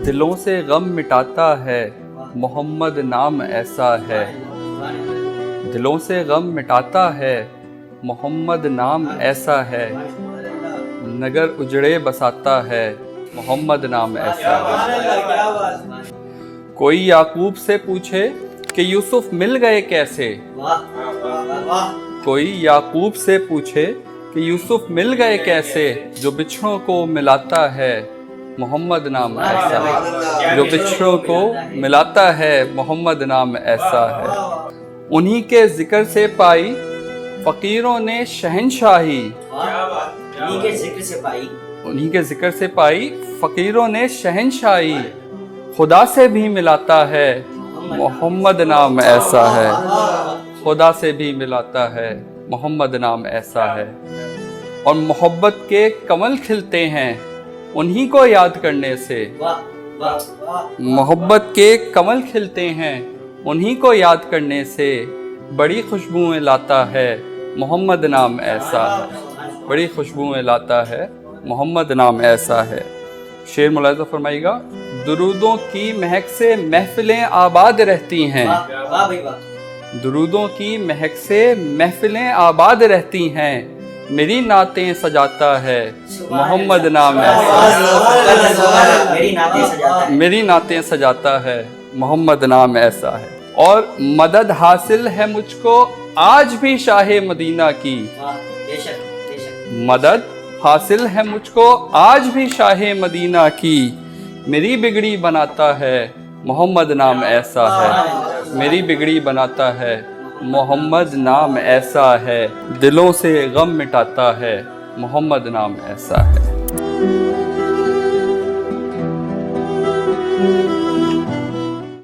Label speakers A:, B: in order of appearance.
A: دلوں سے غم مٹاتا ہے محمد نام ایسا ہے، دلوں سے غم مٹاتا ہے محمد نام ایسا ہے، نگر اجڑے بساتا ہے محمد نام ایسا ہے۔ کوئی یعقوب سے پوچھے کہ یوسف مل گئے کیسے، کوئی یعقوب سے پوچھے کہ یوسف مل گئے کیسے، جو بچھڑوں کو ملاتا ہے محمد نام ایسا ہے، جو بچھڑوں کو ملاتا ہے محمد نام ایسا ہے۔ انہی کے ذکر سے پائی فقیروں نے شہنشاہی، انہی کے ذکر سے پائی فقیروں نے شہنشاہی، خدا سے بھی ملاتا ہے محمد نام ایسا ہے، خدا سے بھی ملاتا ہے محمد نام ایسا ہے۔ اور محبت کے کمل کھلتے ہیں انہی کو یاد کرنے سے، محبت کے کمل کھلتے ہیں انہی کو یاد کرنے سے، بڑی خوشبوئیں لاتا ہے محمد نام ایسا ہے، بڑی خوشبوئیں لاتا ہے محمد نام ایسا ہے۔ شعر ملاحظہ فرمائیے گا۔ درودوں کی مہک سے محفلیں آباد رہتی ہیں، درودوں کی مہک سے محفلیں آباد رہتی ہیں، میری نعتیں سجاتا ہے محمد نام ایسا ہے، میری نعتیں سجاتا ہے محمد نام ایسا ہے۔ اور مدد حاصل ہے مجھ کو آج بھی شاہ مدینہ کی، مدد حاصل ہے مجھ کو آج بھی شاہ مدینہ کی، میری بگڑی بناتا ہے محمد نام ایسا ہے، میری بگڑی بناتا ہے محمد نام ایسا ہے، دلوں سے غم مٹاتا ہے محمد نام ایسا ہے۔